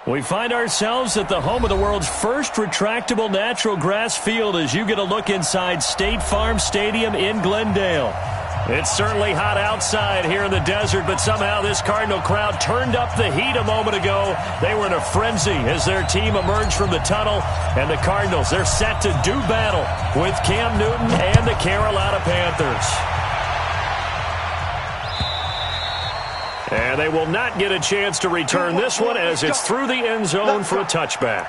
We find ourselves at the home of the world's first retractable natural grass field as you get a look inside State Farm Stadium in Glendale. It's certainly hot outside here in the desert, but somehow this Cardinal crowd turned up the heat a moment ago. They were in a frenzy as their team emerged from the tunnel, and the Cardinals, they're set to do battle with Cam Newton and the Carolina Panthers. And they will not get a chance to return this one as it's through the end zone for a touchback.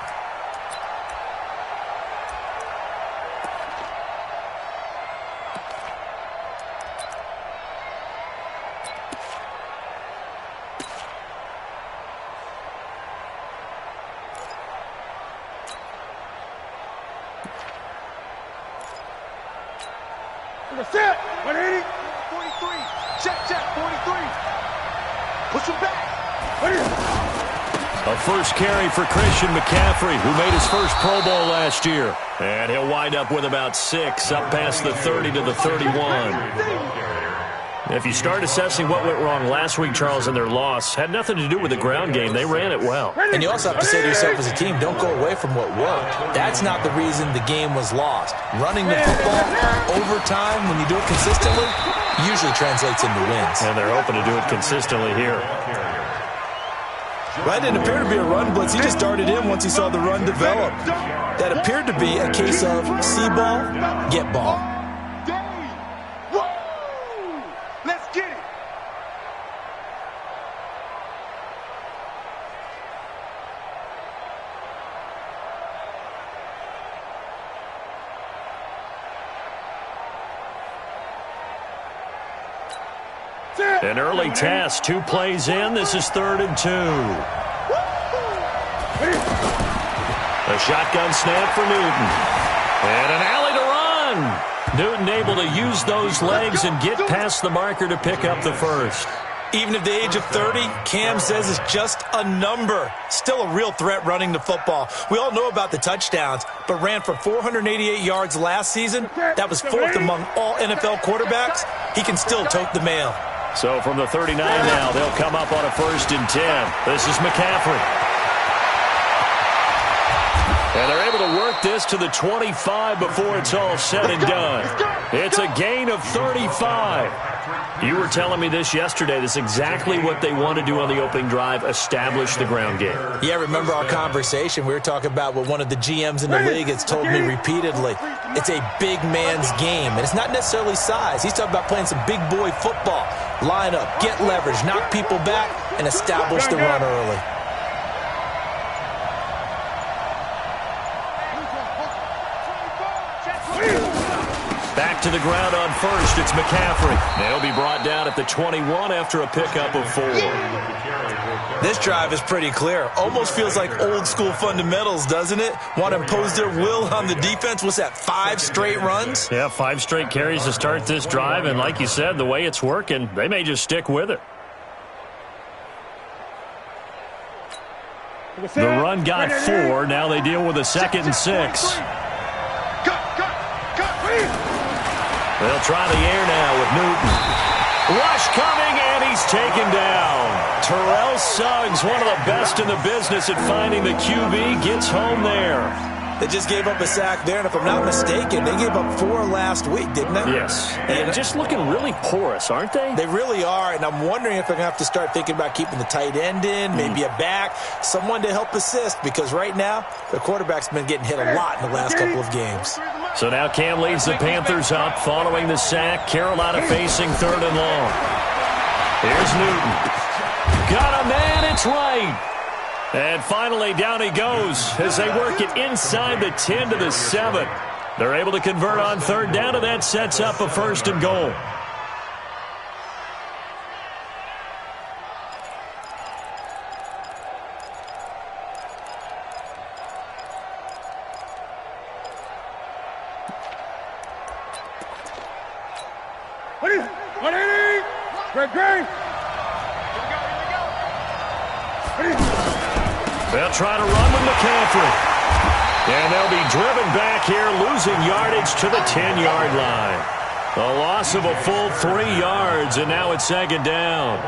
That's it. 180. 43. Check, 43. Push him back. A first carry for Christian McCaffrey, who made his first Pro Bowl last year. And he'll wind up with about 6, up past the 30 to the 31. If you start assessing what went wrong last week, Charles, in their loss, had nothing to do with the ground game. They ran it well. And you also have to say to yourself as a team, don't go away from what worked. That's not the reason the game was lost. Running the football over time, when you do it consistently, usually translates into wins. And they're hoping to do it consistently here. Well, that didn't appear to be a run blitz. He just darted in once he saw the run develop. That appeared to be a case of see ball, get ball. Let's get it. An early task, 2 plays in. This is 3rd and 2. A shotgun snap for Newton. And an alley to run. Newton able to use those legs and get past the marker to pick up the first. Even at the age of 30, Cam says it's just a number. Still a real threat running the football. We all know about the touchdowns, but ran for 488 yards last season. That was 4th among all NFL quarterbacks. He can still tote the mail. So from the 39 now, they'll come up on a 1st and 10. This is McCaffrey. And they're able to work this to the 25 before it's all said and done. It's a gain of 35. You were telling me this yesterday. This is exactly what they want to do on the opening drive, establish the ground game. Yeah, remember our conversation. We were talking about what one of the GMs in the league has told me repeatedly. It's a big man's game, and it's not necessarily size. He's talking about playing some big boy football. Line up, get leverage, knock people back, and establish the run early. Back to the ground on 1st, it's McCaffrey. They'll be brought down at the 21 after a pickup of 4. This drive is pretty clear. Almost feels like old school fundamentals, doesn't it? Want to impose their will on the defense. What's that, 5 straight runs? Yeah, 5 straight carries to start this drive, and like you said, the way it's working, they may just stick with it. The run got 4. Now they deal with a 2nd and 6. They'll try the air now with Newton. Rush coming, and he's taken down. Terrell Suggs, one of the best in the business at finding the QB, gets home there. They just gave up a sack there, and if I'm not mistaken, they gave up 4 last week, didn't they? Yes. And just looking really porous, aren't they? They really are, and I'm wondering if they're going to have to start thinking about keeping the tight end in, maybe a back, someone to help assist, because right now, the quarterback's been getting hit a lot in the last couple of games. So now Cam leads the Panthers up following the sack. Carolina facing 3rd and long. Here's Newton. Got a man, it's right. And finally, down he goes as they work it inside the 10 to the 7. They're able to convert on 3rd down, and that sets up a 1st and goal. They'll try to run with McCaffrey. And they'll be driven back here, losing yardage to the 10-yard line. A loss of a full 3 yards, and now it's 2nd down.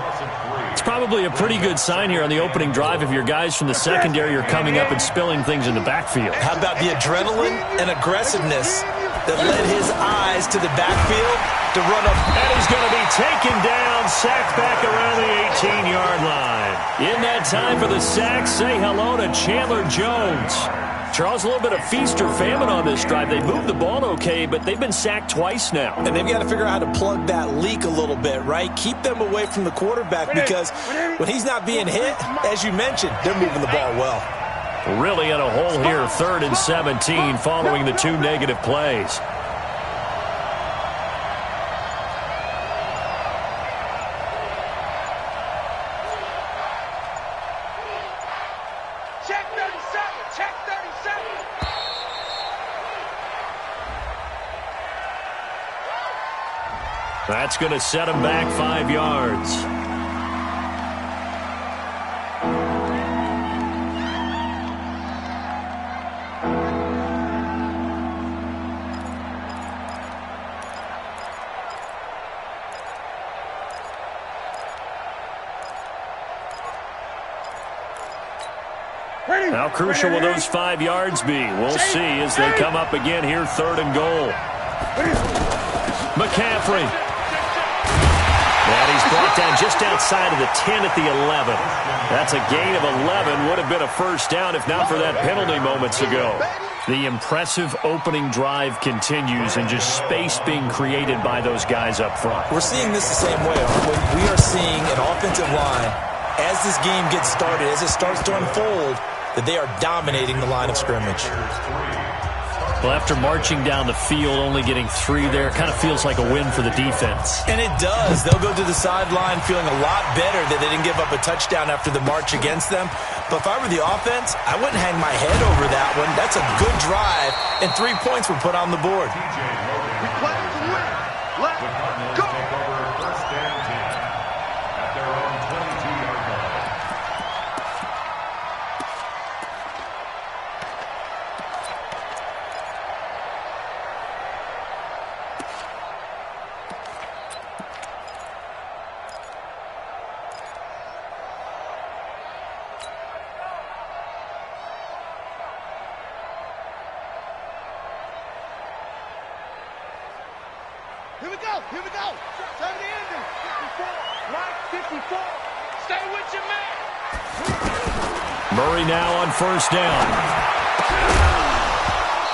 It's probably Probably a pretty good sign here on the opening drive if your guys from the secondary are coming up and spilling things in the backfield. How about the adrenaline and aggressiveness that led his eyes to the backfield to run up? And he's going to be taken down, sacked back around the 18-yard line. In that time for the sack, say hello to Chandler Jones. Charles, a little bit of feast or famine on this drive. They moved the ball okay, but they've been sacked twice now. And they've got to figure out how to plug that leak a little bit, right? Keep them away from the quarterback because when he's not being hit, as you mentioned, they're moving the ball well. Really in a hole here, 3rd and 17 following the 2 negative plays. That's going to set him back 5 yards. How crucial will those 5 yards be? We'll see as they come up again here, 3rd and goal. McCaffrey. And he's brought down just outside of the 10 at the 11. That's a gain of 11. Would have been a first down if not for that penalty moments ago. The impressive opening drive continues and just space being created by those guys up front. We're seeing this the same way, aren't we? We are seeing an offensive line, as this game gets started, as it starts to unfold, that they are dominating the line of scrimmage. Well, after marching down the field, only getting 3 there, kind of feels like a win for the defense. And it does. They'll go to the sideline feeling a lot better that they didn't give up a touchdown after the march against them. But if I were the offense, I wouldn't hang my head over that one. That's a good drive, and 3 points were put on the board. We play to win. Let's go. First and 10 at their own 22-yard line. Here we go. Here we go. Time to end it. 54. Line 54. Stay with your man. Murray now on first down.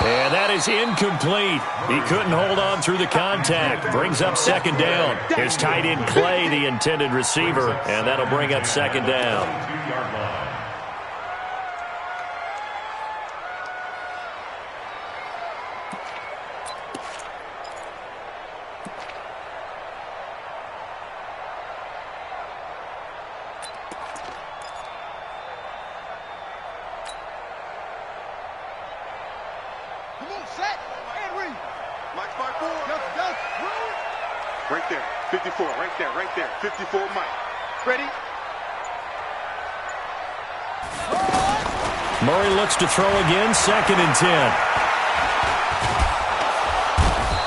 And that is incomplete. He couldn't hold on through the contact. Brings up 2nd down. His tight end Clay, the intended receiver, and that'll bring up 2nd down. Come on, set and read. Mike's by 4. Right there. 54. Right there. 54, Mike. Ready? Murray looks to throw again, 2nd and 10.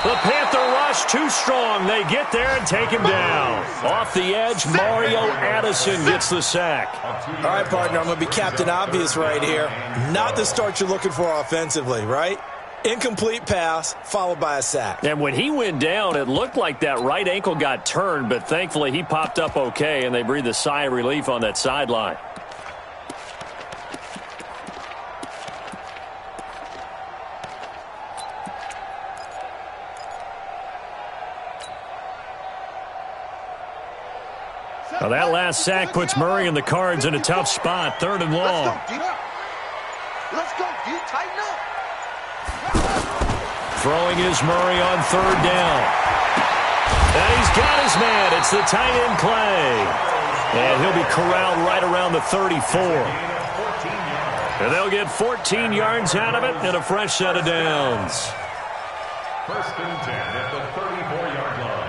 The Panther rush too strong. They get there and take him down. Off the edge, Mario Addison gets the sack. All right, partner, I'm going to be Captain Obvious right here. Not the start you're looking for offensively, right? Incomplete pass, followed by a sack. And when he went down, it looked like that right ankle got turned, but thankfully he popped up okay, and they breathed a sigh of relief on that sideline. Now that last sack puts Murray and the Cards in a tough spot, 3rd and long. Let's go, D. Tighten up. Throwing is Murray on 3rd down. And he's got his man. It's the tight end Clay. And he'll be corralled right around the 34. And they'll get 14 yards out of it and a fresh set of downs. 1st and 10 at the 34-yard line.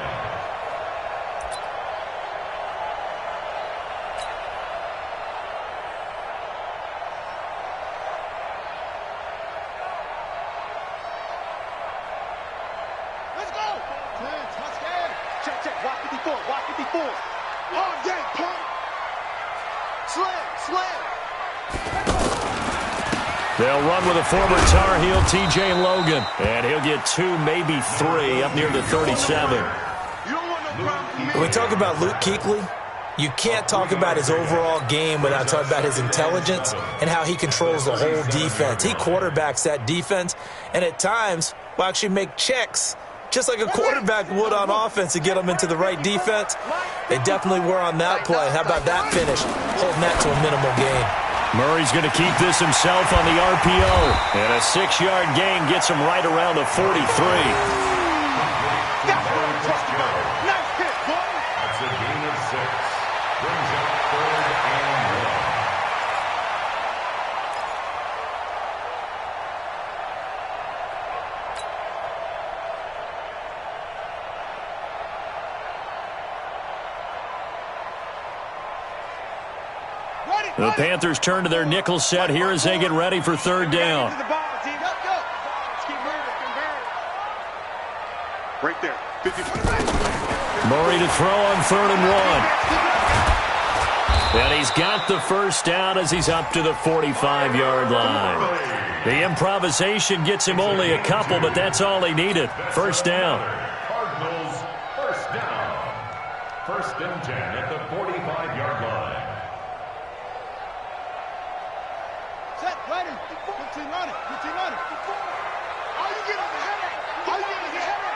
Check. Watch 54. All day, punk. They'll run with a former Tar Heel, T.J. Logan. And he'll get 2, maybe 3, up near the 37. When we talk about Luke Kuechly, you can't talk about his overall game without talking about his intelligence and how he controls the whole defense. He quarterbacks that defense, and at times will actually make checks, just like a quarterback would on offense, to get them into the right defense. They definitely were on that play. How about that finish? Holding that to a minimal gain. Murray's going to keep this himself on the RPO. And a 6-yard gain gets him right around the 43. That's a gain of 6. Brings up 3rd and 1. The Panthers turn to their nickel set here as they get ready for 3rd down. Right there. 50. Murray to throw on 3rd and 1. And he's got the first down as he's up to the 45-yard line. The improvisation gets him only a couple, but that's all he needed. First down. Cardinals, first down. 1st and 10 at the 45-yard line. Set, ready. 15 on it. 15 on it. All you get on the header. All you get on the header.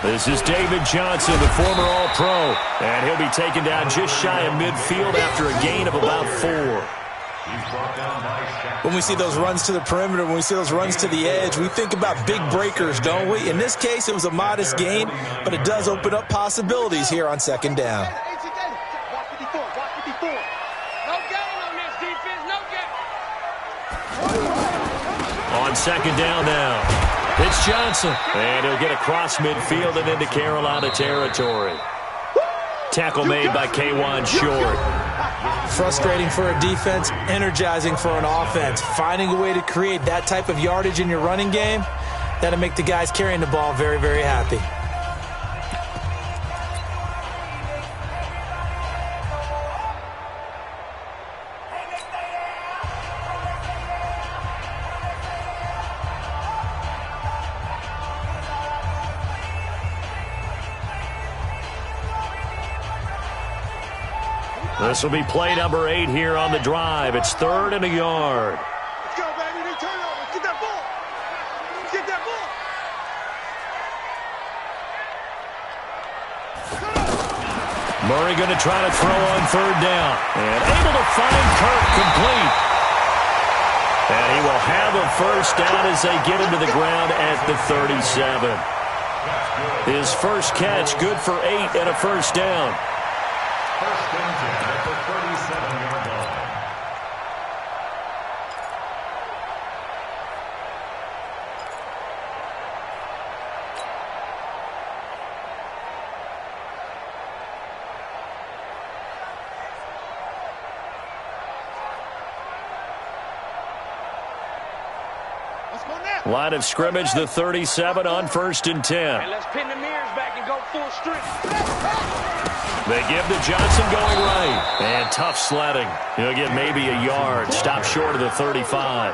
This is David Johnson, the former All-Pro, and he'll be taken down just shy of midfield after a gain of about 4. When we see those runs to the perimeter, when we see those runs to the edge, we think about big breakers, don't we? In this case, it was a modest gain, but it does open up possibilities here on 2nd down. On 2nd down now. It's Johnson, and he'll get across midfield and into Carolina territory. Tackle made by K'Wan Short. Frustrating for a defense, energizing for an offense. Finding a way to create that type of yardage in your running game, that'll make the guys carrying the ball very, very happy. This will be play number 8 here on the drive. It's 3rd and a yard. Let's go, baby. They turn over. Let's get that ball. Let's get that ball. Murray going to try to throw on 3rd down. And able to find Kirk complete. And he will have a first down as they get him to the ground at the 37. His first catch, good for 8 and a first down. 1st and 10 at the 37-yard line. Let's go now. Line of scrimmage, the 37 on 1st and 10. And let's pin the mirrors back and go full strength. They give to Johnson going right. And tough sledding. He'll get maybe a yard. Stop short of the 35.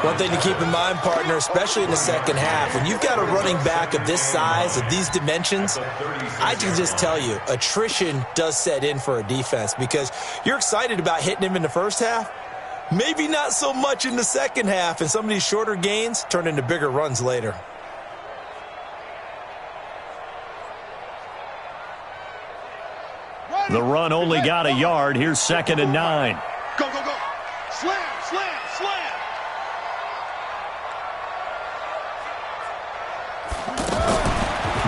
One thing to keep in mind, partner, especially in the second half, when you've got a running back of this size, of these dimensions, I can just tell you, attrition does set in for a defense because you're excited about hitting him in the first half. Maybe not so much in the second half, and some of these shorter gains turn into bigger runs later. The run only got a yard. Here's 2nd and 9. Go, go, go. Slam, slam, slam.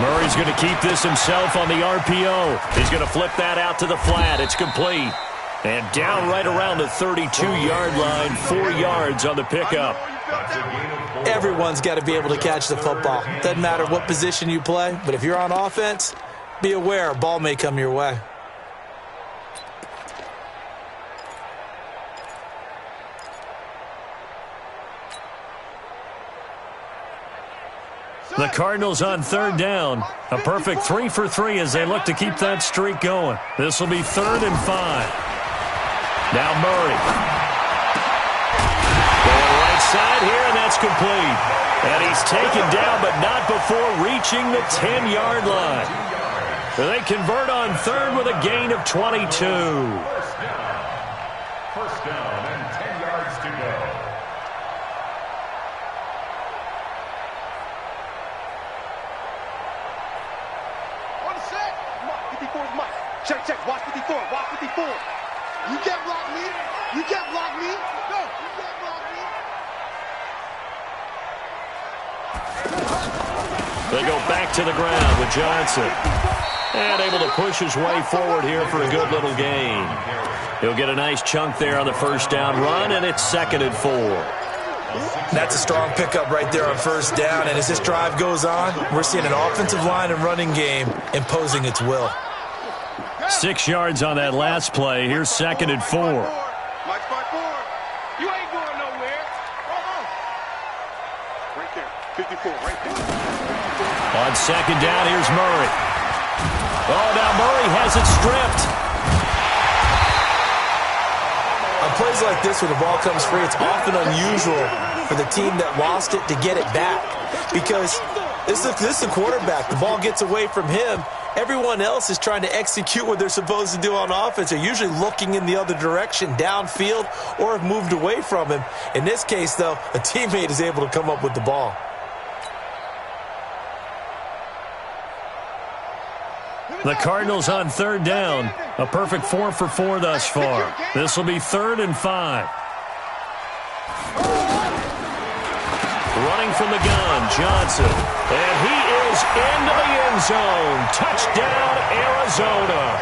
Murray's going to keep this himself on the RPO. He's going to flip that out to the flat. It's complete. And down right around the 32-yard line, 4 yards on the pickup. Everyone's got to be able to catch the football. Doesn't matter what position you play, but if you're on offense, be aware a ball may come your way. The Cardinals on 3rd down. A perfect 3 for 3 as they look to keep that streak going. This will be 3rd and 5. Now Murray. Going right side here, and that's complete. And he's taken down, but not before reaching the 10-yard line. They convert on third with a gain of 22. First down and 10 yards to go. On the set. Mike, 54 is Mike. Check. Watch 54. Watch 54. You can't block me. You can't block me. No, you can't block me. They go back to the ground with Johnson. And able to push his way forward here for a good little gain. He'll get a nice chunk there on the first down run, and it's 2nd and 4. That's a strong pickup right there on first down, and as this drive goes on, we're seeing an offensive line and running game imposing its will. 6 yards on that last play. Here's 2nd and 4. Mike, 5-4. You ain't going nowhere. Right there. 54, right there. On second down, here's Murray. Oh, now Murray has it stripped. On plays like this, when the ball comes free, it's often unusual for the team that lost it to get it back. Because this is the quarterback. The ball gets away from him. Everyone else is trying to execute what they're supposed to do on offense. They're usually looking in the other direction, downfield, or have moved away from him. In this case, though, a teammate is able to come up with the ball. The Cardinals on third down. A perfect 4 for 4 thus far. This will be 3rd and 5. Running from the gun, Johnson. And he is into the end zone. Touchdown, Arizona.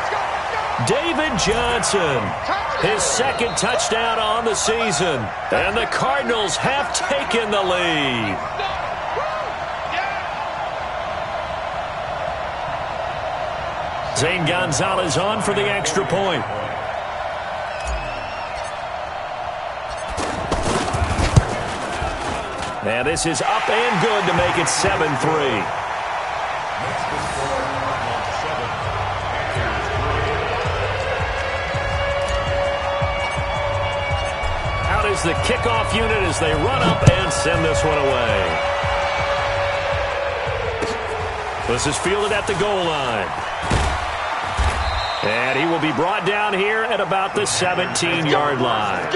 David Johnson. His 2nd touchdown on the season. And the Cardinals have taken the lead. Zane Gonzalez on for the extra point. And this is up and good to make it 7-3. Out is the kickoff unit as they run up and send this one away. This is fielded at the goal line. And he will be brought down here at about the 17-yard line. At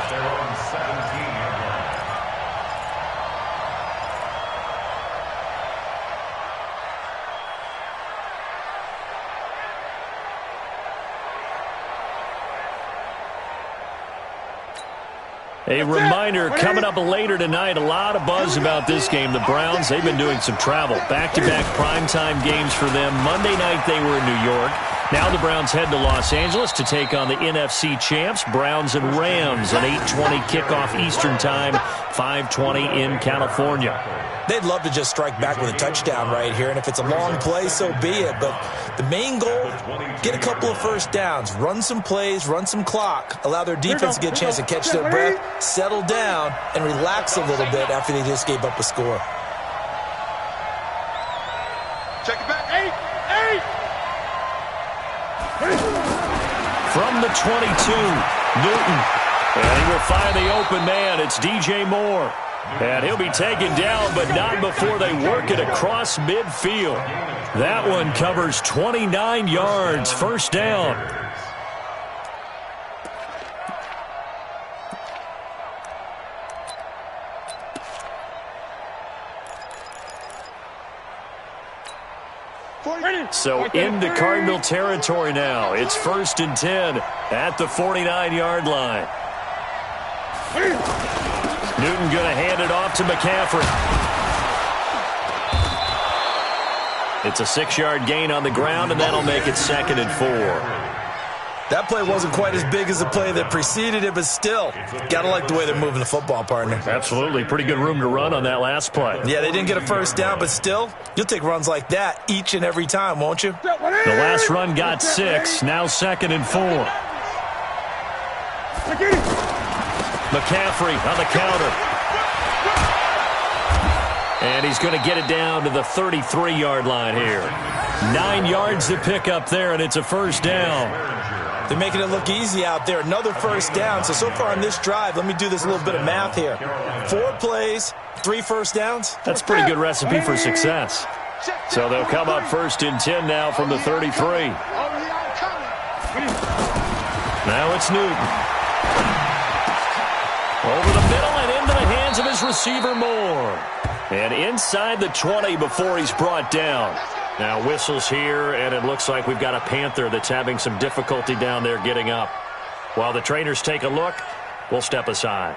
their own 17-yard line. A reminder, coming up later tonight, a lot of buzz about this game. The Browns, they've been doing some travel. Back-to-back primetime games for them. Monday night they were in New York. Now the Browns head to Los Angeles to take on the NFC champs, Browns and Rams, an 8:20 kickoff Eastern time, 5:20 in California. They'd love to just strike back with a touchdown right here, and if it's a long play, so be it. But the main goal, get a couple of first downs, run some plays, run some clock, allow their defense to get a chance to catch their breath, settle down, and relax a little bit after they just gave up a score. Check it back. 8. From the 22, Newton. And he will find the open man. It's DJ Moore. And he'll be taken down, but not before they work it across midfield. That one covers 29 yards. First down. So into Cardinal territory now. It's 1st and 10 at the 49-yard line. Newton going to hand it off to McCaffrey. It's a 6-yard gain on the ground, and that'll make it 2nd and 4. That play wasn't quite as big as the play that preceded it, but still, got to like the way they're moving the football, partner. Absolutely. Pretty good room to run on that last play. Yeah, they didn't get a first down, but still, you'll take runs like that each and every time, won't you? The last run got 6, now 2nd and 4. McCaffrey on the counter. And he's going to get it down to the 33-yard line here. 9 yards to pick up there, and it's a first down. They're making it look easy out there. Another first down. So far on this drive, let me do this little bit of math here. 4 plays, 3 first downs. That's a pretty good recipe for success. So they'll come up first and 10 now from the 33. Now it's Newton. Over the middle and into the hands of his receiver, Moore. And inside the 20 before he's brought down. Now whistles here, and it looks like we've got a Panther that's having some difficulty down there getting up. While the trainers take a look, we'll step aside.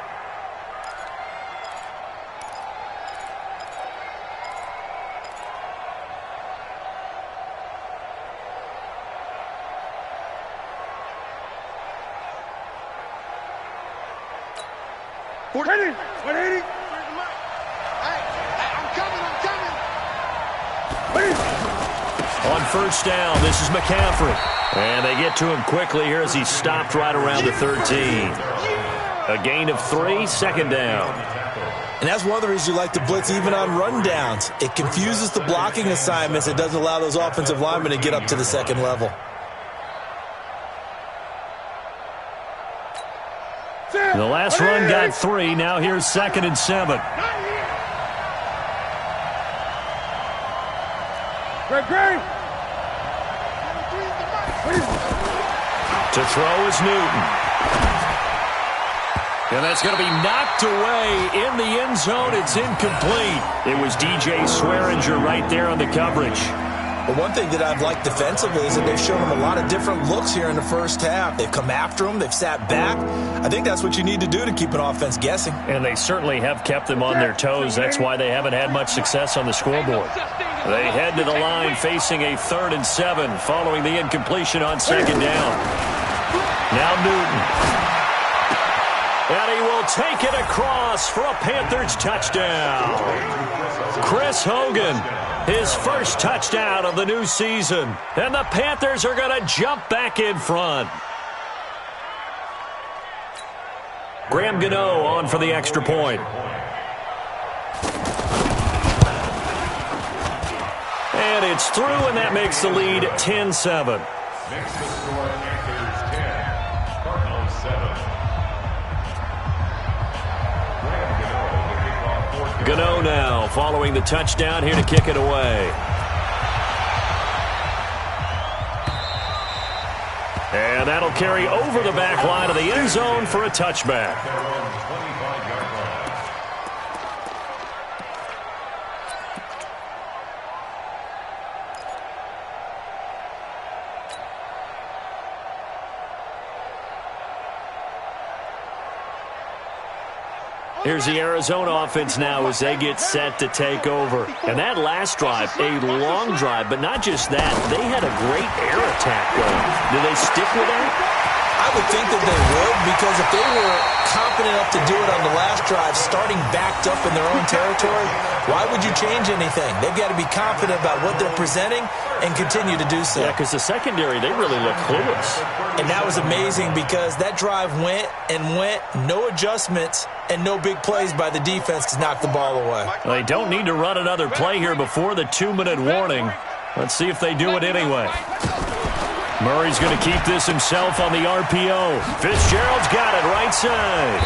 On first down, this is McCaffrey. And they get to him quickly here as he's stopped right around the 13. A gain of 3, second down. And that's one of the reasons you like to blitz even on rundowns. It confuses the blocking assignments. It doesn't allow those offensive linemen to get up to the second level. The last run got 3. Now here's 2nd and 7. To throw is Newton. And that's going to be knocked away in the end zone. It's incomplete. It was DJ Swearinger right there on the coverage. But one thing that I've liked defensively is that they've shown him a lot of different looks here in the first half. They've come after him. They've sat back. I think that's what you need to do to keep an offense guessing. And they certainly have kept them on their toes. That's why they haven't had much success on the scoreboard. They head to the line facing a 3rd and 7 following the incompletion on 2nd down. Now Newton. And he will take it across for a Panthers touchdown. Chris Hogan, his first touchdown of the new season. And the Panthers are going to jump back in front. Graham Gano on for the extra point. And it's through, and that makes the lead 10-7. Next to score, Panthers 10, Cardinals 7. Gano now following the touchdown here to kick it away. And that'll carry over the back line of the end zone for a touchback. Here's the Arizona offense now as they get set to take over. And that last drive, a long drive, but not just that. They had a great air attack going. Do they stick with that? I would think that they would, because if they were confident enough to do it on the last drive, starting backed up in their own territory, why would you change anything? They've got to be confident about what they're presenting and continue to do so. Yeah, because the secondary, they really look clueless. And that was amazing because that drive went and went, no adjustments, and no big plays by the defense to knock the ball away. They don't need to run another play here before the 2-minute warning. Let's see if they do it anyway. Murray's going to keep this himself on the RPO. Fitzgerald's got it right side.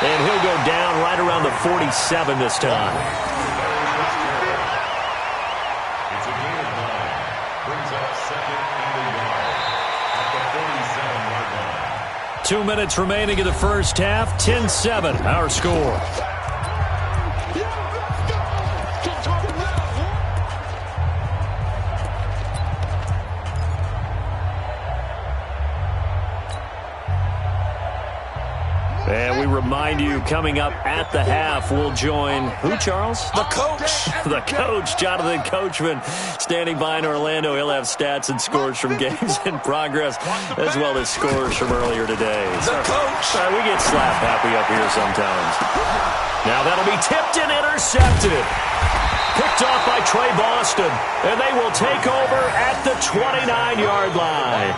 And he'll go down right around the 47 this time. It's a gain of 9. Brings up 2nd and 1 at the 47-yard line. 2 minutes remaining in the first half. 10-7, our score. And we remind you, coming up at the half, we'll join who, Charles? The coach. The coach, Jonathan Coachman, standing by in Orlando. He'll have stats and scores from games in progress, as well as scores from earlier today. The coach. We get slap happy up here sometimes. Now that'll be tipped and intercepted. Picked off by Trey Boston, and they will take over at the 29-yard line.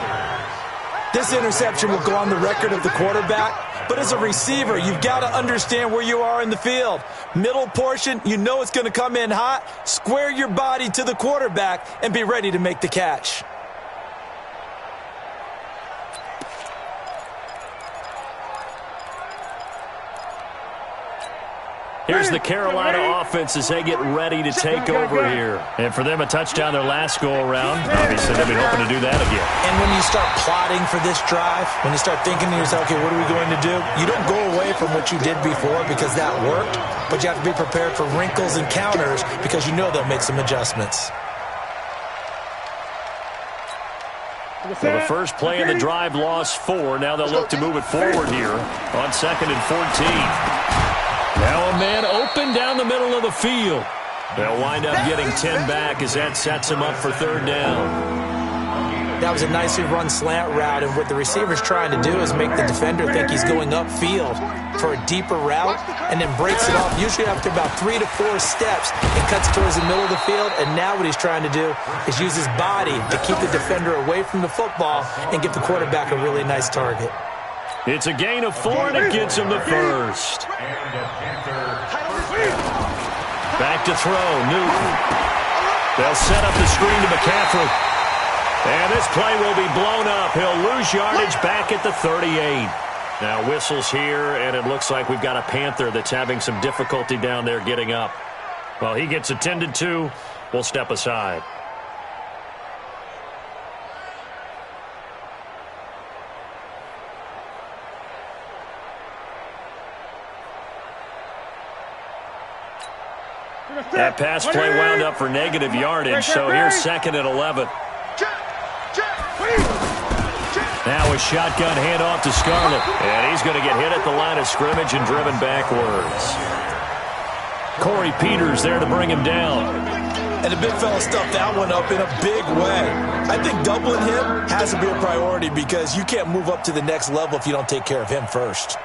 This interception will go on the record of the quarterback But as a receiver, you've got to understand where you are in the field. Middle portion, you know it's going to come in hot. Square your body to the quarterback and be ready to make the catch. Here's the Carolina offense as they get ready to take over here. And for them, a touchdown their last go-around. Obviously, they've been hoping to do that again. And when you start plotting for this drive, when you start thinking to yourself, okay, what are we going to do? You don't go away from what you did before because that worked, but you have to be prepared for wrinkles and counters because you know they'll make some adjustments. So the first play in the drive lost 4. Now they'll look to move it forward here on 2nd and 14. Now a man open down the middle of the field. They'll wind up getting 10 back as that sets him up for 3rd down. That was a nicely run slant route, and what the receiver's trying to do is make the defender think he's going upfield for a deeper route and then breaks it off, usually after about 3 to 4 steps. It cuts towards the middle of the field, and now what he's trying to do is use his body to keep the defender away from the football and give the quarterback a really nice target. It's a gain of 4, and it gets him the first. Back to throw, Newton. They'll set up the screen to McCaffrey. And this play will be blown up. He'll lose yardage back at the 38. Now whistles here, and it looks like we've got a Panther that's having some difficulty down there getting up. Well, he gets attended to. We'll step aside. That pass play wound up for negative yardage, so here's 2nd and 11. Now a shotgun handoff to Scarlett, and he's going to get hit at the line of scrimmage and driven backwards. Corey Peters there to bring him down. And the big fella stuffed that one up in a big way. I think doubling him has to be a priority because you can't move up to the next level if you don't take care of him first.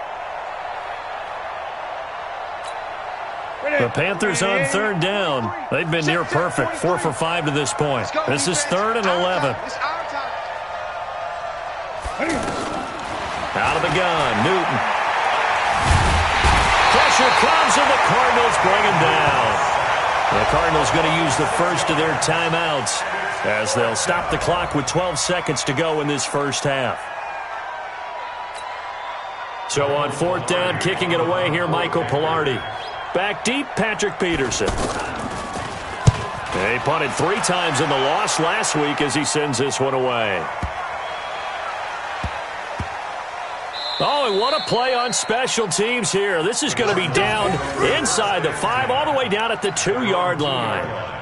The Panthers on 3rd down. They've been near perfect, 4 for 5 to this point. This is 3rd and 11. Out of the gun, Newton. Pressure comes, and the Cardinals bring him down. The Cardinals going to use the first of their timeouts as they'll stop the clock with 12 seconds to go in this first half. So on 4th down, kicking it away here, Michael Palardy. Back deep, Patrick Peterson. He punted 3 times in the loss last week as he sends this one away. Oh, and what a play on special teams here. This is going to be down inside the 5, all the way down at the 2-yard line.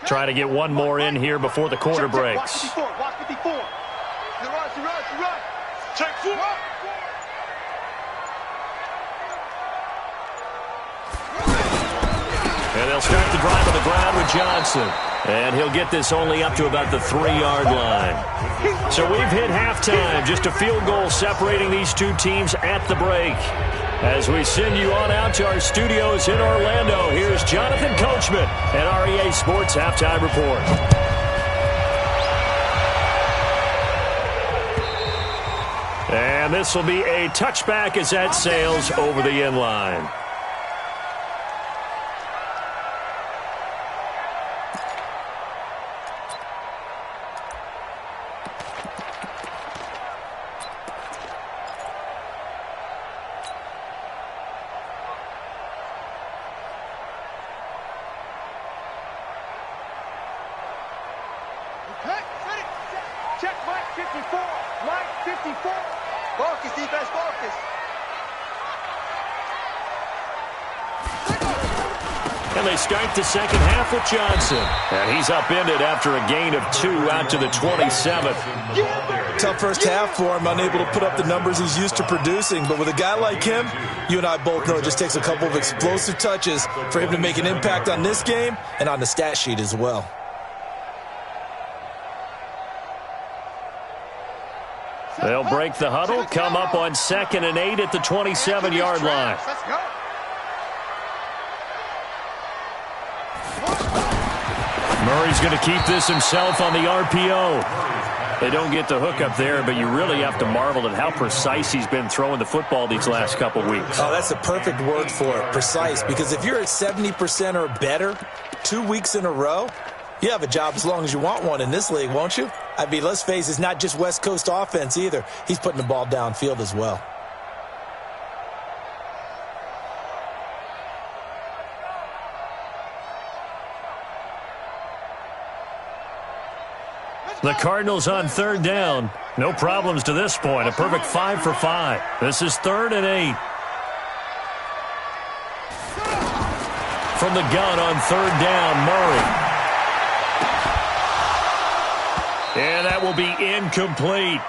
Try to get one more in here before the quarter breaks. Watch 54. He runs. Check 4. And they'll start the drive on the ground with Johnson. And he'll get this only up to about the 3-yard line. So we've hit halftime. Just a field goal separating these two teams at the break. As we send you on out to our studios in Orlando, here's Jonathan Coachman at REA Sports Halftime Report. And this will be a touchback as that sails over the end line. Check Mike 54. Mike 54. Focus, defense, focus. And they start the second half with Johnson. And he's upended after a gain of 2 out to the 27th. Tough first half for him, unable to put up the numbers he's used to producing. But with a guy like him, you and I both know it just takes a couple of explosive touches for him to make an impact on this game and on the stat sheet as well. They'll break the huddle, come up on 2nd and 8 at the 27-yard line. Let's go. Murray's going to keep this himself on the RPO. They don't get the hook up there, but you really have to marvel at how precise he's been throwing the football these last couple weeks. Oh, that's the perfect word for it, precise, because if you're at 70% or better 2 weeks in a row, you have a job as long as you want one in this league, won't you? I mean, let's face it, it's not just West Coast offense either. He's putting the ball downfield as well. The Cardinals on 3rd down. No problems to this point. A perfect 5 for 5. This is 3rd and 8. From the gun on 3rd down, Murray. And that will be incomplete.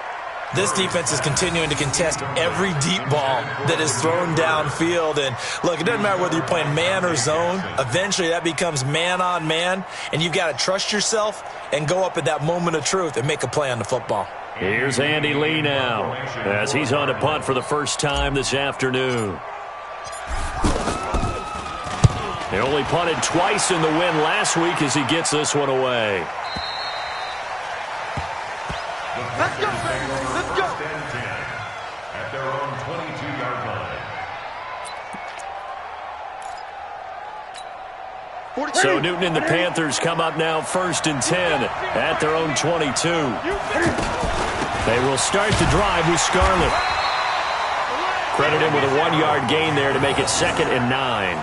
This defense is continuing to contest every deep ball that is thrown downfield. And, look, it doesn't matter whether you're playing man or zone. Eventually, that becomes man-on-man, and you've got to trust yourself and go up at that moment of truth and make a play on the football. Here's Andy Lee now as he's on to punt for the first time this afternoon. He only punted twice in the win last week as he gets this one away. Let's go, baby. Let's go. At their own 22-yard line. So Newton and the Panthers come up now 1st and 10 at their own 22. They will start the drive with Scarlett. Credit him with a 1-yard gain there to make it 2nd and 9.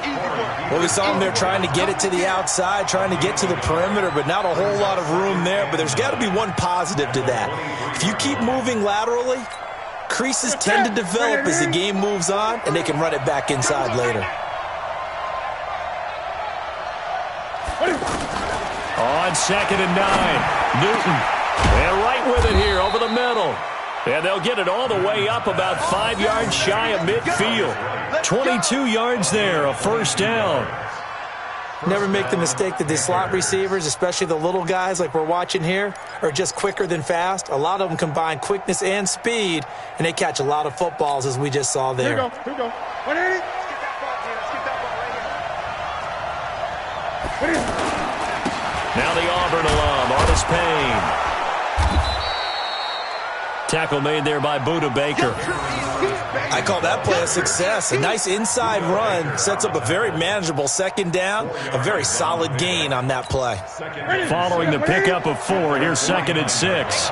Well, we saw him there trying to get it to the outside, trying to get to the perimeter, but not a whole lot of room there. But there's got to be one positive to that. If you keep moving laterally, creases tend to develop as the game moves on, and they can run it back inside later. On 2nd and 9, Newton. And right with it here over the middle. And they'll get it all the way up about 5 yards shy of midfield. 22 yards there, a 1st down. Never make the mistake that the slot receivers, especially the little guys like we're watching here, are just quicker than fast. A lot of them combine quickness and speed, and they catch a lot of footballs, as we just saw there. Here we go. 180. Let's get that ball, Let's get that ball right here. Now the Auburn alum, Artis Payne. Tackle made there by Buda Baker. I call that play a success. A nice inside run sets up a very manageable 2nd down. A very solid gain on that play. Following the pickup of 4, here's 2nd and 6.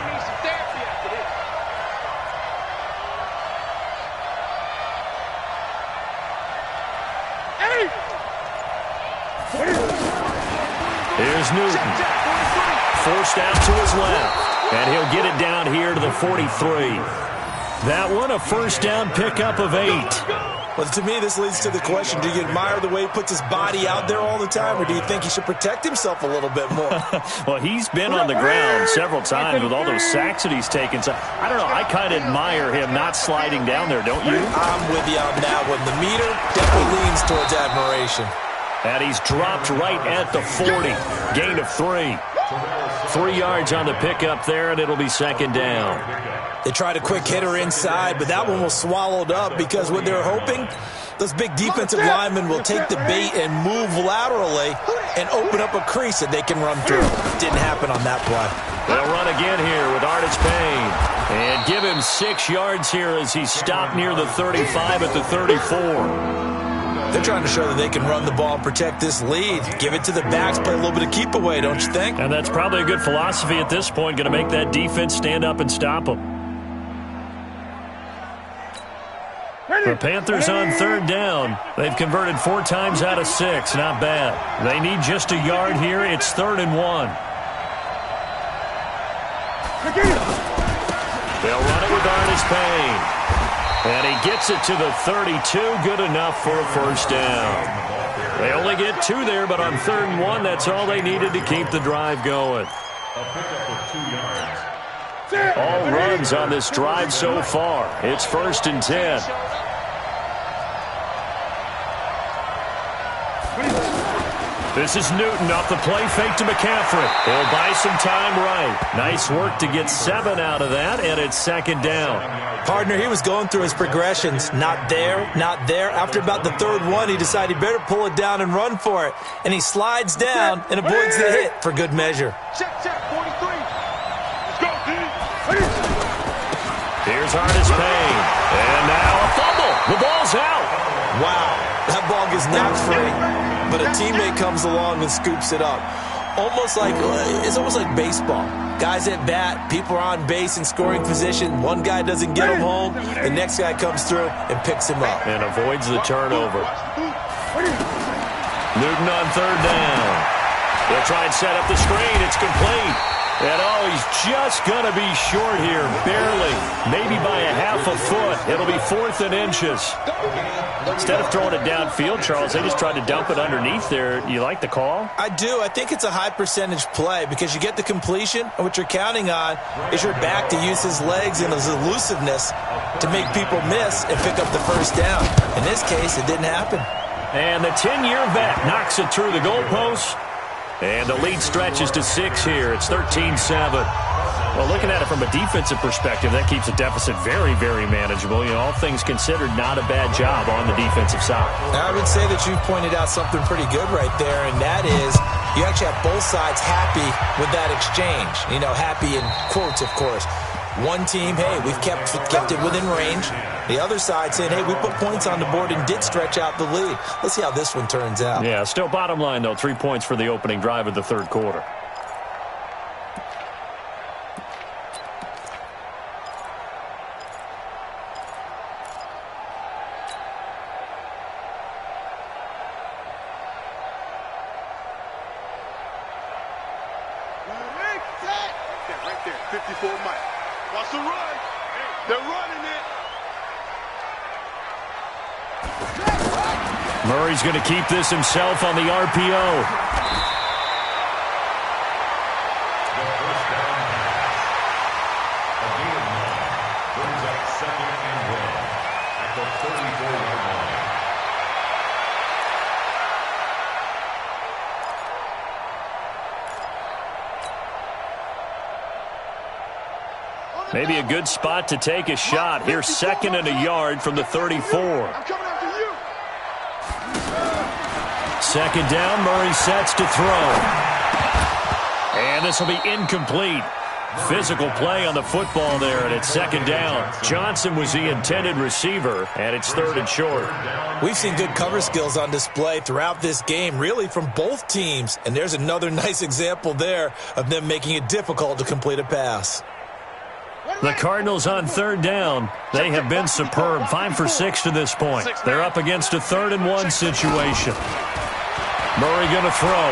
Here's Newton. Forced out to his left. And he'll get it down here to the 43. That one, a 1st down pickup of 8. Well, to me, this leads to the question, do you admire the way he puts his body out there all the time, or do you think he should protect himself a little bit more? Well, he's been on the ground several times with all those sacks that he's taken. So, I don't know, I kind of admire him not sliding down there, don't you? I'm with you on that one. The meter definitely leans towards admiration. And he's dropped right at the 40. Gain of 3. 3 yards on the pickup there, and it'll be 2nd down. They tried a quick hitter inside, but that one was swallowed up because what they're hoping, those big defensive linemen will take the bait and move laterally and open up a crease that they can run through. Didn't happen on that play. They'll run again here with Artis Payne. And give him 6 yards here as he stopped near the 35 at the 34. They're trying to show that they can run the ball and protect this lead. Give it to the backs, play a little bit of keep away, don't you think? And that's probably a good philosophy at this point, going to make that defense stand up and stop them. The Panthers on 3rd down. They've converted 4 times out of 6. Not bad. They need just a yard here. It's 3rd and 1. They'll run it with Artis Payne. And he gets it to the 32. Good enough for a 1st down. They only get 2 there, but on 3rd and 1, that's all they needed to keep the drive going. A pickup of 2 yards. All runs on this drive so far. It's 1st and 10. This is Newton off the play fake to McCaffrey. He'll buy some time right. Nice work to get 7 out of that, and it's 2nd down. Partner, he was going through his progressions. Not there, not there. After about the 3rd one, he decided he better pull it down and run for it. And he slides down and avoids the hit for good measure. Check, 43. Let's go, D. Here's Artis Payne. And now a fumble. The ball's out. Wow, that ball gets knocked free, but a teammate comes along and scoops it up. It's almost like baseball. Guys at bat, people are on base in scoring position. One guy doesn't get him home. The next guy comes through and picks him up. And avoids the turnover. Newton on 3rd down. They'll try and set up the screen. It's complete. And he's just going to be short here, barely. Maybe by a half a foot. It'll be 4th and inches. Instead of throwing it downfield, Charles, they just tried to dump it underneath there. You like the call? I do. I think it's a high percentage play because you get the completion, and what you're counting on is your back to use his legs and his elusiveness to make people miss and pick up the 1st down. In this case, it didn't happen. And the 10-year vet knocks it through the goalpost. And the lead stretches to 6 here. It's 13-7. Well, looking at it from a defensive perspective, that keeps the deficit very, very manageable. All things considered, not a bad job on the defensive side. I would say that you've pointed out something pretty good right there, and that is you actually have both sides happy with that exchange. Happy in quotes, of course. One team, hey, we've kept it within range. The other side saying, hey, we put points on the board and did stretch out the lead. Let's see how this one turns out. Yeah, still bottom line, though, 3 points for the opening drive of the 3rd quarter. Right there, 54 Mike. Watch the run. They're running it. Murray's going to keep this himself on the RPO. Brings up 2nd and 1 at the 34-yard line. Maybe a good spot to take a shot. Here's 2nd and a yard from the 34. I'm coming after you. 2nd down, Murray sets to throw. And this will be incomplete. Physical play on the football there, and it's 2nd down. Johnson was the intended receiver, and it's 3rd and short. We've seen good cover skills on display throughout this game, really from both teams. And there's another nice example there of them making it difficult to complete a pass. The Cardinals on 3rd down. They have been superb. 5 for 6 to this point. They're up against a 3rd and 1 situation. Murray going to throw.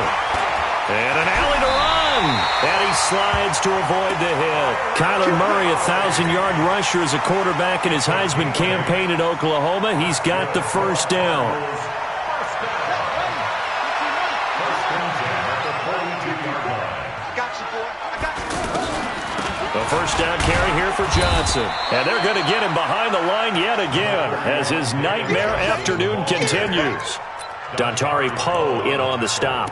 And an alley to run. And he slides to avoid the hit. Kyler Murray, 1,000-yard rusher as a quarterback in his Heisman campaign at Oklahoma. He's got the 1st down. The 1st down carry here for Johnson. And they're going to get him behind the line yet again as his nightmare afternoon continues. Dontari Poe in on the stop.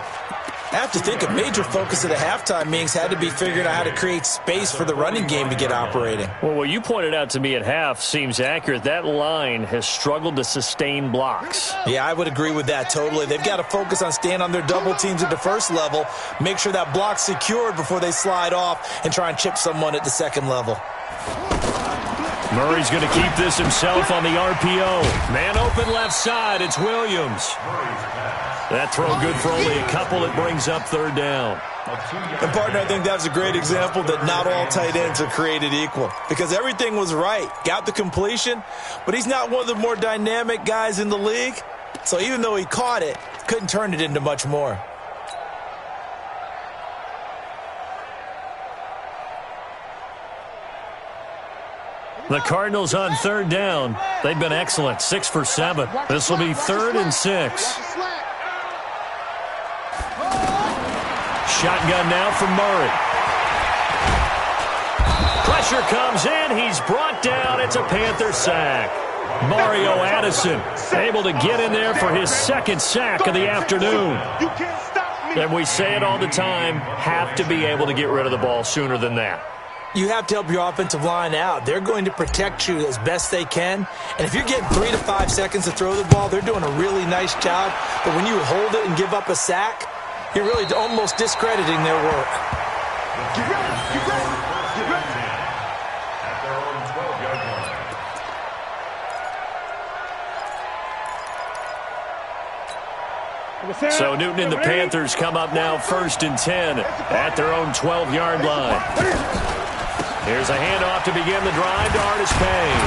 I have to think a major focus of the halftime meetings had to be figuring out how to create space for the running game to get operating. Well, what you pointed out to me at half seems accurate. That line has struggled to sustain blocks. Yeah, I would agree with that totally. They've got to focus on staying on their double teams at the 1st level, make sure that block's secured before they slide off and try and chip someone at the 2nd level. Murray's going to keep this himself on the RPO. Man open left side, it's Williams. That throw good for only a couple. It brings up 3rd down. And, partner, I think that's a great example that not all tight ends are created equal because everything was right. Got the completion, but he's not one of the more dynamic guys in the league. So even though he caught it, couldn't turn it into much more. The Cardinals on 3rd down. They've been excellent, 6 for 7. This will be 3rd and 6. shotgun now from Murray. Pressure comes in. He's brought down. It's a Panther sack. Mario Addison able to get in there for his second sack of the afternoon. And we say it all the time, have to be able to get rid of the ball sooner than that. You have to help your offensive line out. They're going to protect you as best they can. And if you're getting 3 to 5 seconds to throw the ball, they're doing a really nice job. But when you hold it and give up a sack, you're really almost discrediting their work. Get ready, get ready, get ready. At their own 12-yard line. So Newton and the Panthers come up now 1st and 10 at their own 12-yard line. Here's a handoff to begin the drive to Artis Payne.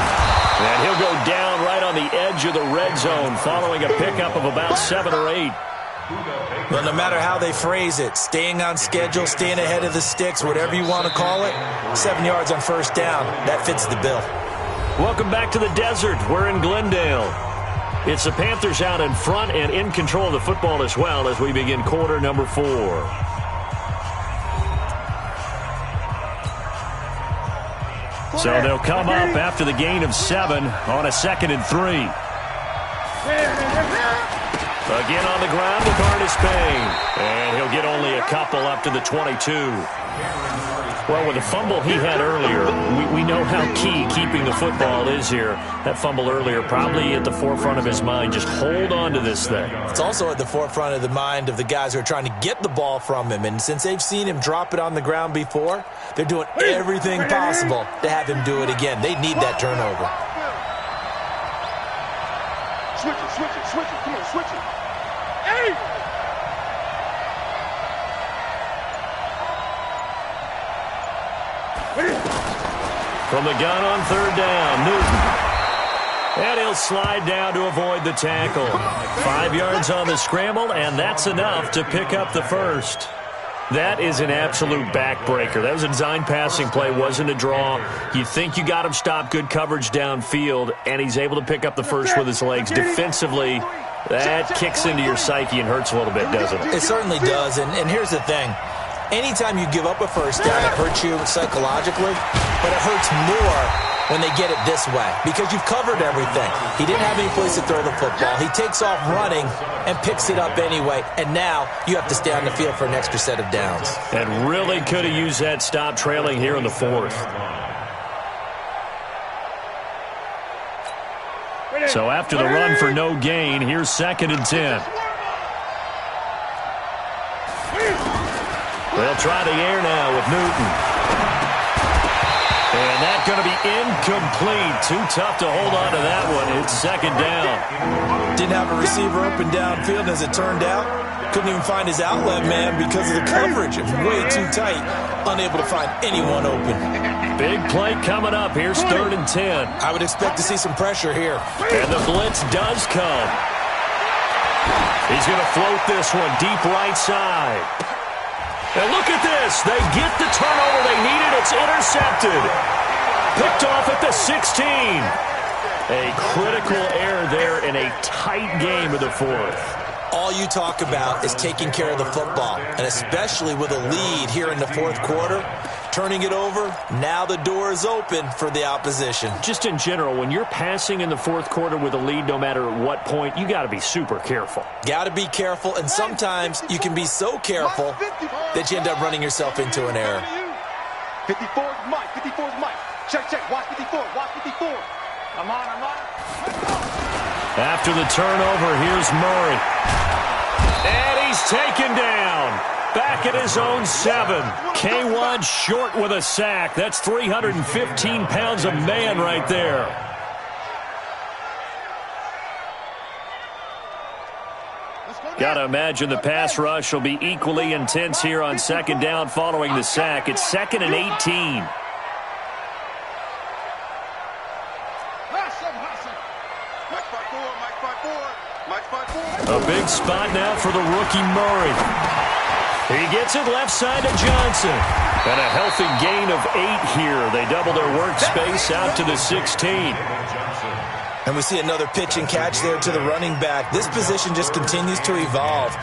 And he'll go down right on the edge of the red zone following a pickup of about 7 or 8. Well, no matter how they phrase it, staying on schedule, staying ahead of the sticks, whatever you want to call it, 7 yards on first down, that fits the bill. Welcome back to the desert. We're in Glendale. It's the Panthers out in front and in control of the football as well as we begin quarter number 4. So they'll come up after the gain of 7 on a 2nd and 3. Again on the ground with Artis Payne. And he'll get only a couple up to the 22. Well, with the fumble he had earlier, we know how key keeping the football is here. That fumble earlier probably at the forefront of his mind. Just hold on to this thing. It's also at the forefront of the mind of the guys who are trying to get the ball from him. And since they've seen him drop it on the ground before, they're doing everything possible to have him do it again. They need that turnover. Switch it, switch it, switch it. Come on, switch it. Hey! From the gun on 3rd down, Newton. And he'll slide down to avoid the tackle. 5 yards on the scramble, and that's enough to pick up the first. That is an absolute backbreaker. That was a design passing play, wasn't a draw. You think you got him stopped, good coverage downfield, and he's able to pick up the first with his legs. Defensively, that kicks into your psyche and hurts a little bit, doesn't it? It certainly does, and here's the thing. Anytime you give up a first down, it hurts you psychologically, but it hurts more when they get it this way because you've covered everything. He didn't have any place to throw the football. He takes off running and picks it up anyway, and now you have to stay on the field for an extra set of downs. And really could have used that stop trailing here in the 4th. So after the run for no gain, here's 2nd and 10. They'll try the air now with Newton. And that's going to be incomplete. Too tough to hold on to that one. It's 2nd down. Didn't have a receiver open downfield, as it turned out. Couldn't even find his outlet man because of the coverage. It was way too tight. Unable to find anyone open. Big play coming up. Here's 3rd and 10. I would expect to see some pressure here. And the blitz does come. He's going to float this one deep right side. And look at this. They get the turnover they needed. It's intercepted. Picked off at the 16. A critical error there in a tight game of the 4th. All you talk about is taking care of the football, and especially with a lead here in the 4th quarter, turning it over, now the door is open for the opposition. Just in general, when you're passing in the 4th quarter with a lead, no matter at what point, you got to be super careful. Got to be careful, and sometimes you can be so careful that you end up running yourself into an error. 54 is Mike, 54 is Mike. Check, check, watch 54, watch 54. I'm on. After the turnover, here's Murray. And he's taken down. Back at his own 7. K1 short with a sack. That's 315 pounds of man right there. Got to imagine the pass rush will be equally intense here on 2nd down following the sack. It's 2nd and 18. A big spot now for the rookie Murray. He gets it left side to Johnson. And a healthy gain of 8 here. They double their workspace out to the 16. And we see another pitch and catch there to the running back. This position just continues to evolve.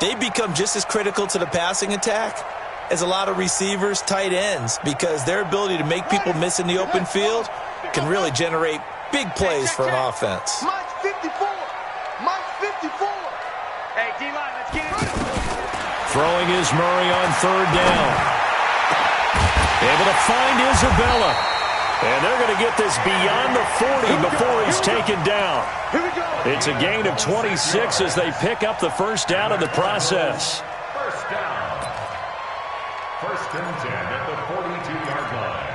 they become just as critical to the passing attack as a lot of receivers, tight ends, because their ability to make people miss in the open field can really generate big plays for an offense. Mike 54. Mike 54. Hey, D-line, let's get it. Throwing is Murray on third down. Able to find Isabella. And they're going to get this beyond the 40 before he's taken down. It's a gain of 26 as they pick up the first down in the process. First down. First and 10 at the 42-yard line.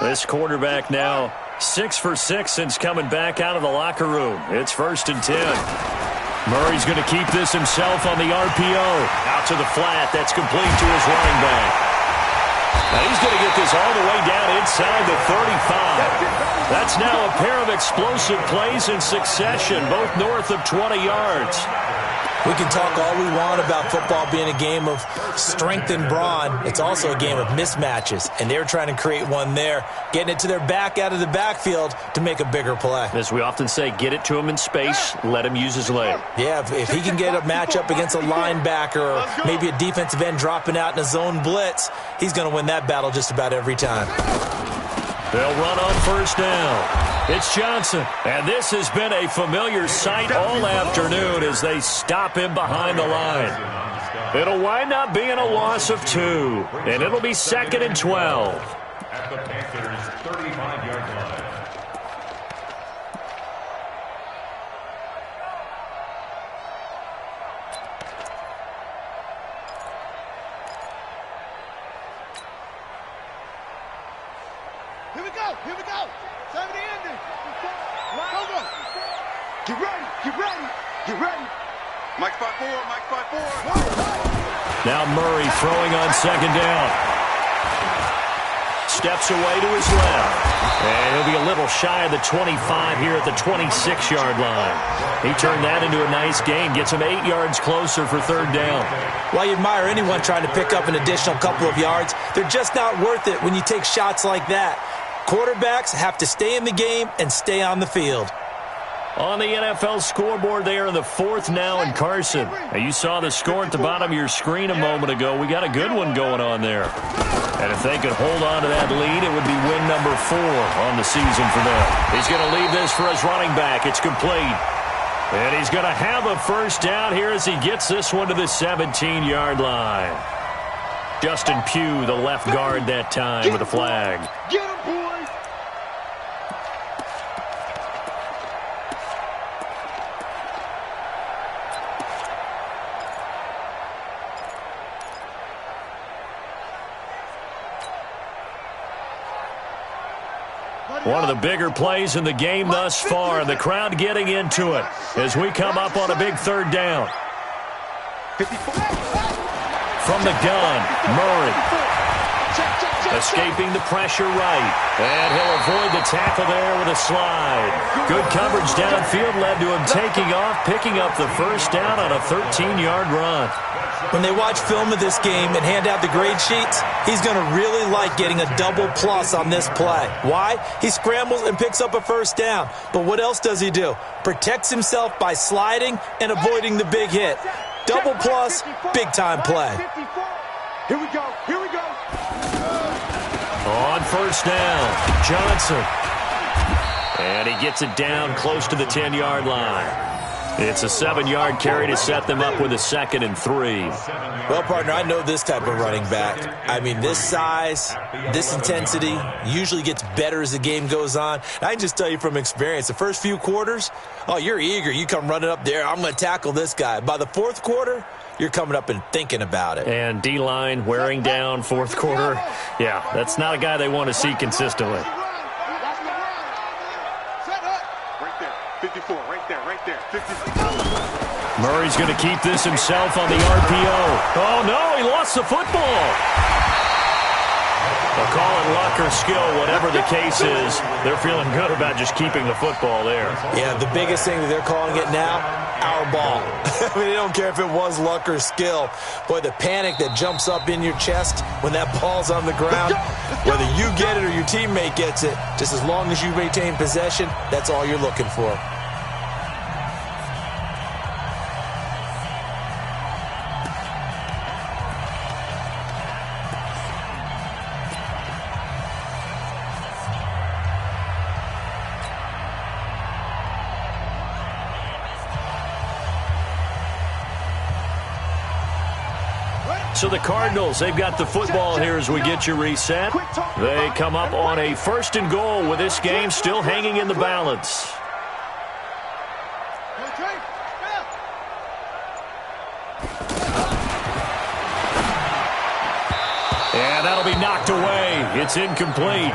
This quarterback now 6 for 6 since coming back out of the locker room. It's first and 10. Murray's going to keep this himself on the RPO. Out to the flat. That's complete to his running back. Now he's going to get this all the way down inside the 35. That's now a pair of explosive plays in succession, both north of 20 yards. We can talk all we want about football being a game of strength and brawn. It's also a game of mismatches, and they're trying to create one there, getting it to their back out of the backfield to make a bigger play. As we often say, get it to him in space, let him use his leg. Yeah, if he can get a matchup against a linebacker or maybe a defensive end dropping out in a zone blitz, he's going to win that battle just about every time. They'll run on first down. It's Johnson, and this has been a familiar sight all afternoon as they stop him behind the line. It'll wind up being a loss of 2, and it'll be 2nd and 12. At the Panthers' 35-yard line. Here we go. Here we go. Time to end it. Go. Get ready. Get ready. Get ready. Mike 5-4. Mike 5-4. Now Murray throwing on second down. Steps away to his left. And he'll be a little shy of the 25 here at the 26-yard line. He turned that into a nice gain. Gets him 8 yards closer for third down. While you admire anyone trying to pick up an additional couple of yards, they're just not worth it when you take shots like that. Quarterbacks have to stay in the game and stay on the field. On the NFL scoreboard there in the 4th now in Carson. Now you saw the score at the bottom of your screen a moment ago. We got a good one going on there. And if they could hold on to that lead, it would be win number 4 on the season for them. He's going to leave this for his running back. It's complete. And he's going to have a first down here as he gets this one to the 17-yard line. Justin Pugh, the left guard that time with a flag. Get him, boy. One of the bigger plays in the game thus far, and the crowd getting into it as we come up on a big third down. From the gun, Murray. Escaping the pressure right. And he'll avoid the tackle there with a slide. Good coverage downfield led to him taking off, picking up the first down on a 13-yard run. When they watch film of this game and hand out the grade sheets, he's going to really like getting a double plus on this play. Why? He scrambles and picks up a first down. But what else does he do? Protects himself by sliding and avoiding the big hit. Double plus, big-time play. Here we go. Here we go. On first down, Johnson. And he gets it down close to the 10-yard line. It's a 7-yard carry to set them up with a 2nd and 3. Well, partner, I know this type of running back. I mean, this size, this intensity usually gets better as the game goes on. I can just tell you from experience, the first few quarters, oh, you're eager. You come running up there. I'm going to tackle this guy. By the 4th quarter, you're coming up and thinking about it. And D-line wearing down 4th quarter. Yeah, that's not a guy they want to see consistently. 54, right there, 54. Murray's going to keep this himself on the RPO. Oh, no, he lost the football. A call it luck or skill, whatever the case is, they're feeling good about just keeping the football there. Yeah, the biggest thing that they're calling it now, our ball. I mean, they don't care if it was luck or skill. Boy, the panic that jumps up in your chest when that ball's on the ground, whether you get it or your teammate gets it, just as long as you maintain possession, that's all you're looking for. So the Cardinals, they've got the football here as we get you reset. They come up on a 1st and goal with this game still hanging in the balance. And that'll be knocked away. It's incomplete.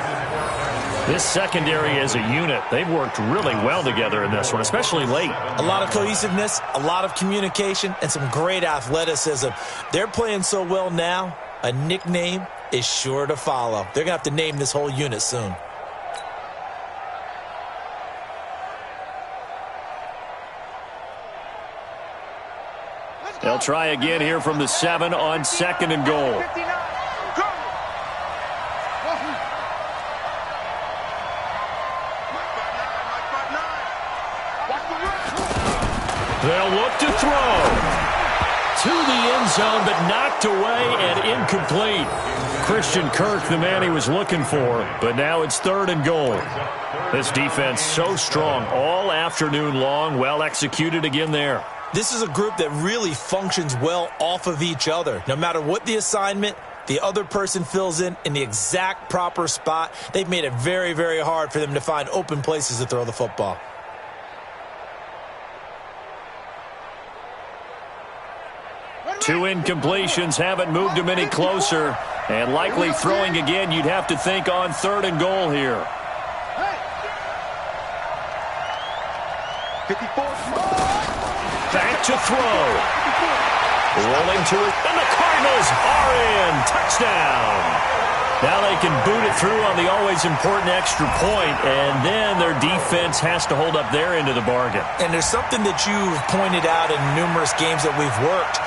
This secondary as a unit, they've worked really well together in this one, especially late. A lot of cohesiveness, a lot of communication, and some great athleticism. They're playing so well now, a nickname is sure to follow. They're going to have to name this whole unit soon. They'll try again here from the 7 on 2nd and goal. They'll look to throw. To the end zone, but knocked away and incomplete. Christian Kirk, the man he was looking for, but now it's 3rd and goal. This defense so strong all afternoon long, well executed again there. This is a group that really functions well off of each other. No matter what the assignment, the other person fills in the exact proper spot. They've made it very, very hard for them to find open places to throw the football. Two incompletions haven't moved him any closer. And likely throwing again, you'd have to think on 3rd and goal here. 54. Back to throw. Rolling to it, and the Cardinals are in. Touchdown. Now they can boot it through on the always important extra point, and then their defense has to hold up their end of the bargain. And there's something that you've pointed out in numerous games that we've worked.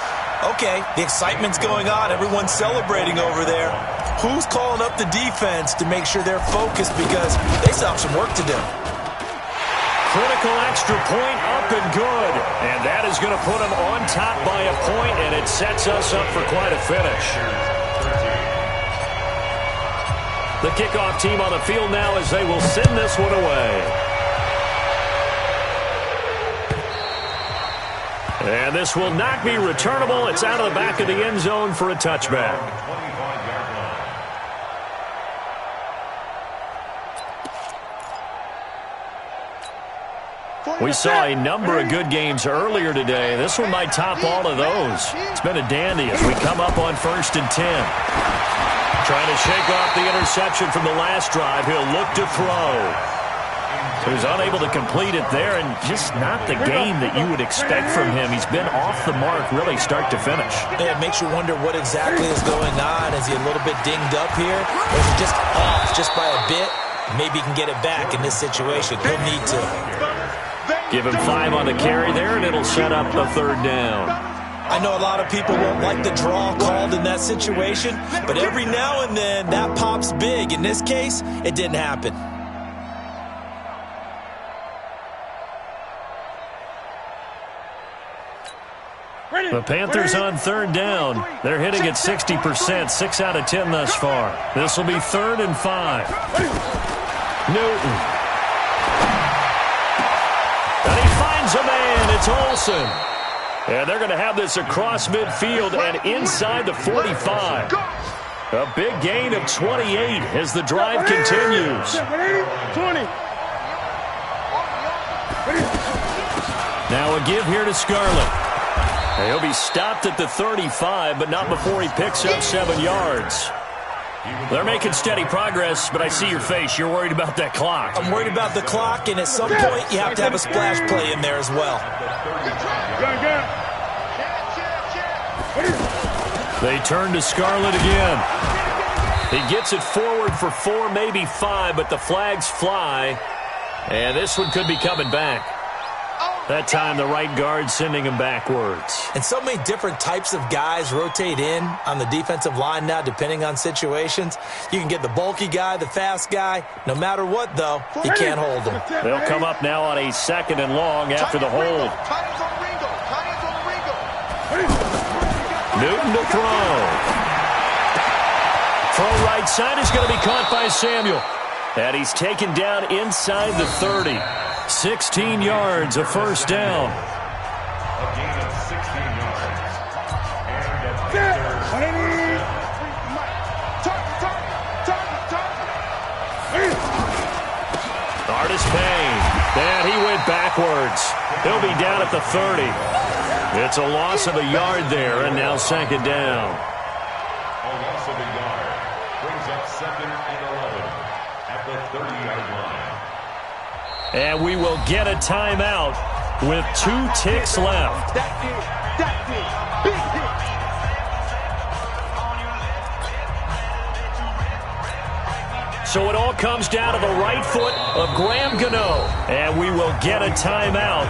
Okay, the excitement's going on. Everyone's celebrating over there. Who's calling up the defense to make sure they're focused because they still have some work to do? Critical extra point up and good. And that is going to put them on top by a point, and it sets us up for quite a finish. The kickoff team on the field now as they will send this one away. And this will not be returnable. It's out of the back of the end zone for a touchback. We saw a number of good games earlier today. This one might top all of those. It's been a dandy as we come up on 1st and 10. Trying to shake off the interception from the last drive. He'll look to throw. He was unable to complete it there, and just not the game that you would expect from him. He's been off the mark really start to finish. Yeah, it makes you wonder what exactly is going on. Is he a little bit dinged up here? Or is he just off just by a bit? Maybe he can get it back in this situation. He'll need to. Give him 5 on the carry there, and it'll set up a 3rd down. I know a lot of people won't like the draw called in that situation, but every now and then that pops big. In this case, it didn't happen. The Panthers on 3rd down. They're hitting at 60%, 6 out of 10 thus far. This will be 3rd and 5. Newton. And he finds a man. It's Olsen. And they're going to have this across midfield and inside the 45. A big gain of 28 as the drive continues. Now a give here to Scarlett. He'll be stopped at the 35, but not before he picks up 7 yards. They're making steady progress, but I see your face. You're worried about that clock. I'm worried about the clock, and at some point you have to have a splash play in there as well. They turn to Scarlett again. He gets it forward for 4, maybe 5, but the flags fly. And this one could be coming back. That time, the right guard sending him backwards. And so many different types of guys rotate in on the defensive line now, depending on situations. You can get the bulky guy, the fast guy. No matter what, though, he can't hold him. They'll come up now on a 2nd and long after the hold. Newton to throw. Throw right side is going to be caught by Samuel. And he's taken down inside the 30. 16 yards, a first down. A gain of 16 yards. Artis Payne. And he went backwards. He'll be down at the 30. It's a loss of a yard there, and now 2nd down. A loss of a yard brings up 2nd and 11 at the 30-yard line. And we will get a timeout with 2 ticks left. So it all comes down to the right foot of Graham Gano. And we will get a timeout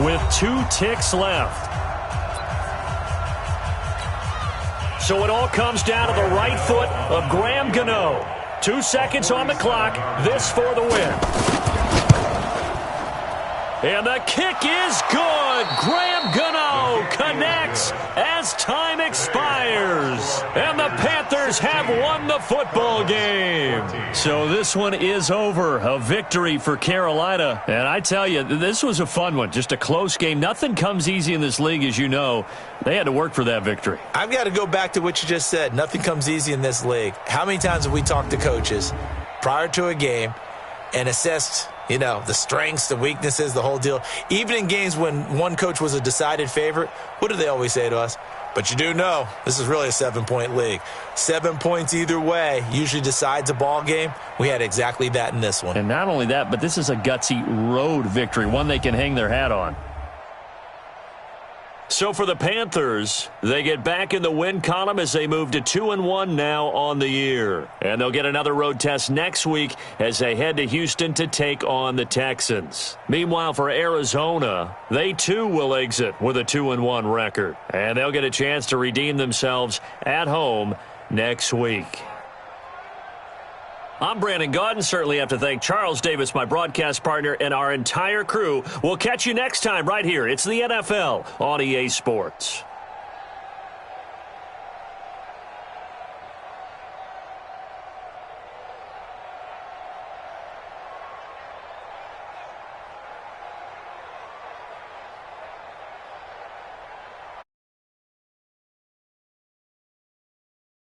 with 2 ticks left. So it all comes down to the right foot of Graham Gano. 2 seconds on the clock. This for the win. And the kick is good. Graham Gano connects as time expires. And the Panthers have won the football game. So this one is over. A victory for Carolina. And I tell you, this was a fun one. Just a close game. Nothing comes easy in this league, as you know. They had to work for that victory. I've got to go back to what you just said. Nothing comes easy in this league. How many times have we talked to coaches prior to a game and assessed, you know, the strengths, the weaknesses, the whole deal? Even in games when one coach was a decided favorite, what do they always say to us? But you do know this is really a 7-point league. 7 points either way usually decides a ball game. We had exactly that in this one. And not only that, but this is a gutsy road victory, one they can hang their hat on. So for the Panthers, they get back in the win column as they move to 2-1 now on the year. And they'll get another road test next week as they head to Houston to take on the Texans. Meanwhile, for Arizona, they too will exit with a 2-1 record. And they'll get a chance to redeem themselves at home next week. I'm Brandon Gaudin. Certainly have to thank Charles Davis, my broadcast partner, and our entire crew. We'll catch you next time right here. It's the NFL on EA Sports.